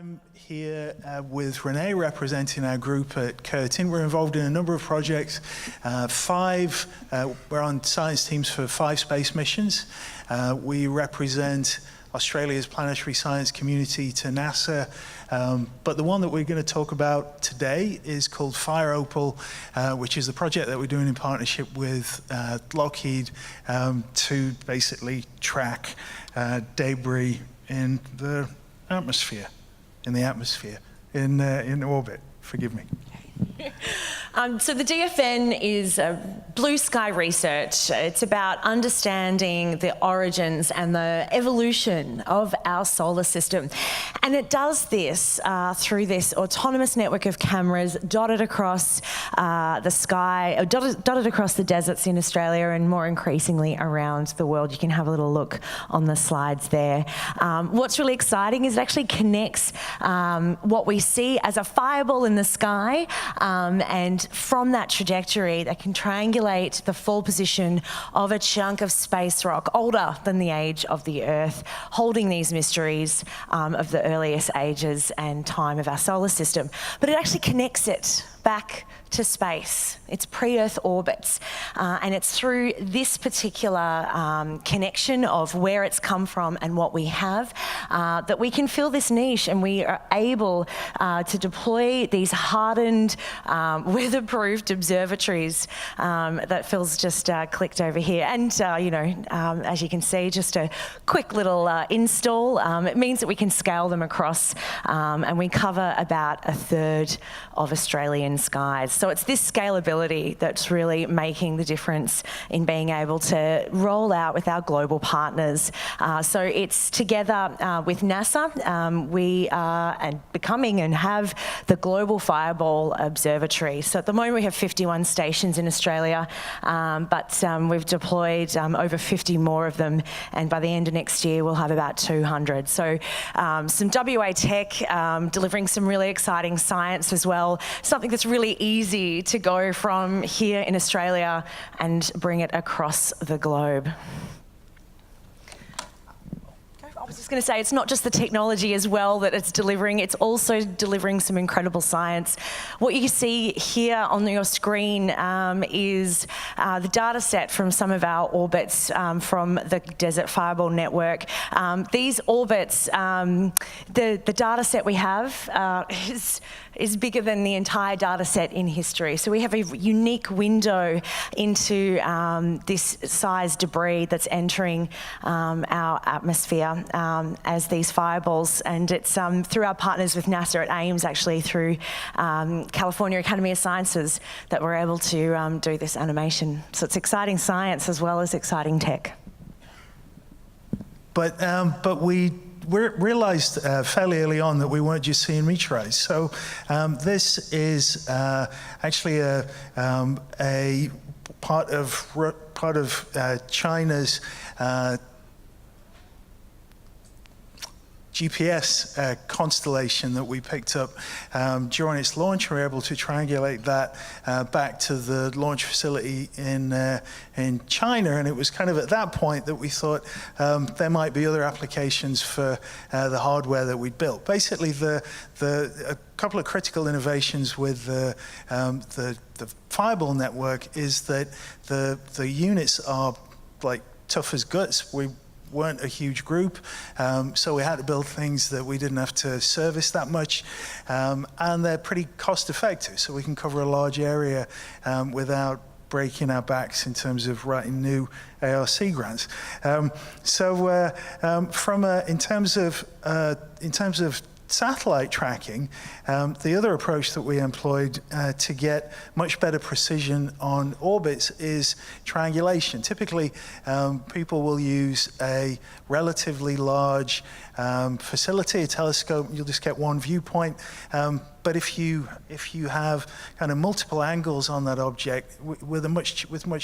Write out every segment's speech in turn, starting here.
I'm here with Renae representing our group at Curtin. We're involved in a number of projects. We're on science teams for 5 space missions. We represent Australia's planetary science community to NASA. But the one that we're going to talk about today is called FireOPAL, which is the project that we're doing in partnership with Lockheed to basically track debris in the atmosphere. In orbit, forgive me. So the DFN is blue sky research. It's about understanding the origins and the evolution of our solar system. And it does this through this autonomous network of cameras dotted across the sky, dotted across the deserts in Australia and more increasingly around the world. You can have a little look on the slides there. What's really exciting is it actually connects what we see as a fireball in the sky, and from that trajectory, they can triangulate the fall position of a chunk of space rock older than the age of the Earth, holding these mysteries of the earliest ages and time of our solar system. But it actually connects it back to space. It's pre-Earth orbits, and it's through this particular connection of where it's come from and what we have that we can fill this niche, and we are able to deploy these hardened, weatherproofed observatories that Phil's just clicked over here. And as you can see, just a quick little install. It means that we can scale them across, and we cover about 1/3 of Australian skies. So it's this scalability that's really making the difference in being able to roll out with our global partners. So it's together with NASA. We are becoming and have the Global Fireball Observatory. So at the moment we have 51 stations in Australia, but we've deployed over 50 more of them, and by the end of next year we'll have about 200. So some WA tech delivering some really exciting science as well, something that's really easy to go from here in Australia and bring it across the globe. I was just going to say, it's not just the technology as well that it's delivering, it's also delivering some incredible science. What you see here on your screen is the data set from some of our orbits from the Desert Fireball Network. These orbits, the data set we have is bigger than the entire data set in history. So we have a unique window into this size debris that's entering our atmosphere as these fireballs, and it's through our partners with NASA at Ames, actually through California Academy of Sciences, that we're able to do this animation. So it's exciting science as well as exciting tech. But we realized fairly early on that we weren't just seeing meteorites. So this is actually a part of China's GPS constellation that we picked up during its launch. We were able to triangulate that back to the launch facility in China, and it was kind of at that point that we thought there might be other applications for the hardware that we'd built. Basically, a couple of critical innovations with the Fireball network is that the units are like tough as guts. We weren't a huge group, so we had to build things that we didn't have to service that much, and they're pretty cost effective, so we can cover a large area without breaking our backs in terms of writing new ARC grants. In terms of satellite tracking, the other approach that we employed to get much better precision on orbits is triangulation. Typically, people will use a relatively large facility, a telescope. You'll just get one viewpoint. But if you have kind of multiple angles on that object with much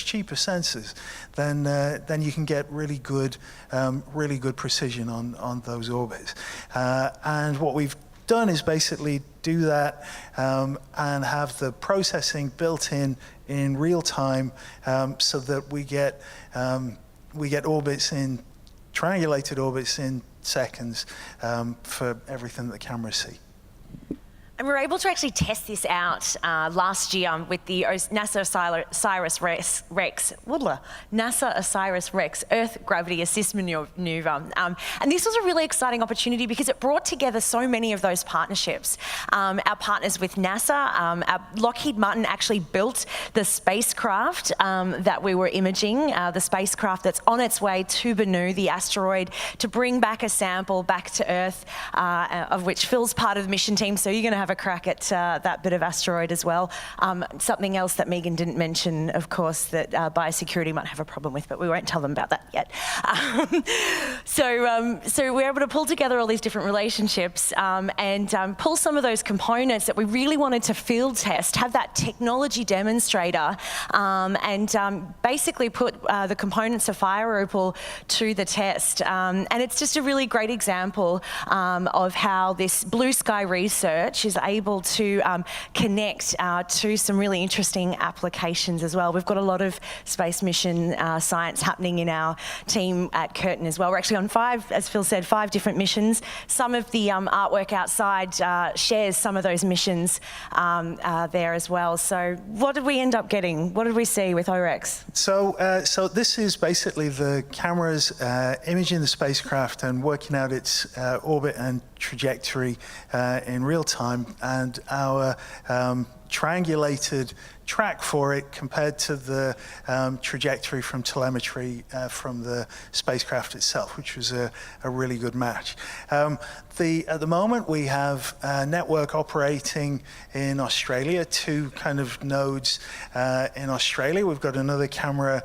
cheaper sensors, then you can get really good precision on those orbits. And what we've done is basically do that and have the processing built in real time, so that we get orbits in triangulated orbits in seconds for everything that the cameras see. And we were able to actually test this out last year with the NASA OSIRIS-REx Earth Gravity Assist Maneuver. And this was a really exciting opportunity because it brought together so many of those partnerships. Our partners with NASA, Lockheed Martin actually built the spacecraft that we were imaging, the spacecraft that's on its way to Bennu, the asteroid, to bring back a sample back to Earth, of which Phil's part of the mission team. So you're going to have a crack at that bit of asteroid as well. Something else that Megan didn't mention, of course, that biosecurity might have a problem with, but we won't tell them about that yet. So we're able to pull together all these different relationships and pull some of those components that we really wanted to field test, have that technology demonstrator, and basically put the components of FireOPAL to the test. And it's just a really great example of how this blue sky research is able to connect to some really interesting applications as well. We've got a lot of space mission science happening in our team at Curtin as well. We're actually on 5, as Phil said, 5 different missions. Some of the artwork outside shares some of those missions there as well. So what did we end up getting? What did we see with OREX? So this is basically the cameras imaging the spacecraft and working out its orbit and trajectory in real time, and our triangulated track for it compared to the trajectory from telemetry from the spacecraft itself, which was a really good match. At the moment, we have a network operating in Australia, 2 kind of nodes in Australia. We've got another camera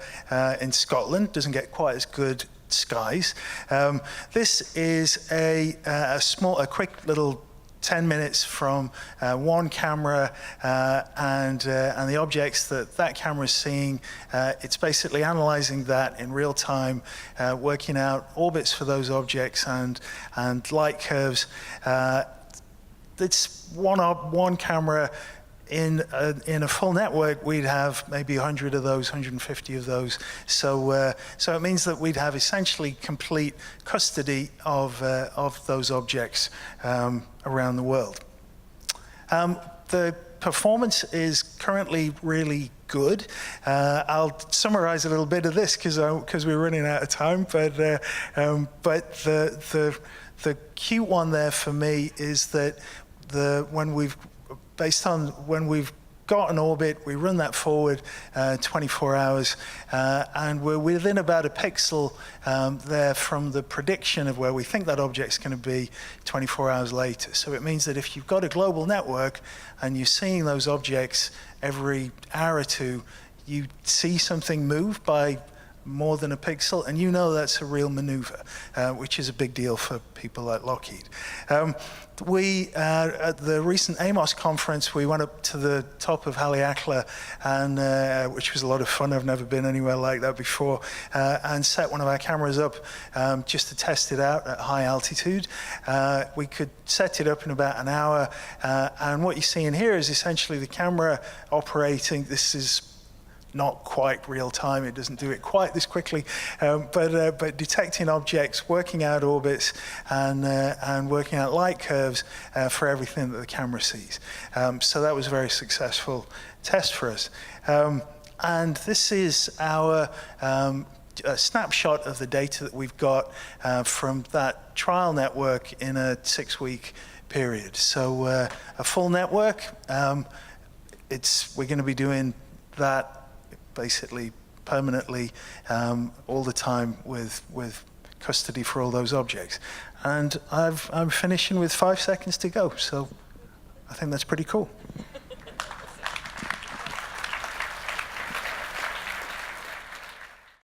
in Scotland. Doesn't get quite as good skies. This is a quick little 10 minutes from one camera and the objects that camera is seeing. It's basically analyzing that in real time, working out orbits for those objects and light curves. It's one camera. In a full network, we'd have maybe 100 of those, 150 of those. So it means that we'd have essentially complete custody of those objects around the world. The performance is currently really good. I'll summarize a little bit of this because we're running out of time. But the cute one there for me is that when we've got an orbit, we run that forward 24 hours, and we're within about a pixel there from the prediction of where we think that object's going to be 24 hours later. So it means that if you've got a global network and you're seeing those objects every hour or 2, you see something move by more than a pixel, and you know that's a real maneuver, which is a big deal for people like Lockheed. At the recent AMOS conference, we went up to the top of Haleakala, and which was a lot of fun. I've never been anywhere like that before, and set one of our cameras up just to test it out at high altitude. We could set it up in about an hour, and what you're seeing here is essentially the camera operating. This is not quite real time, it doesn't do it quite this quickly, but detecting objects, working out orbits, and working out light curves for everything that the camera sees. So that was a very successful test for us. And this is our a snapshot of the data that we've got from that trial network in a 6-week period. So a full network, we're going to be doing that basically permanently all the time with custody for all those objects. And I'm finishing with 5 seconds to go, so I think that's pretty cool.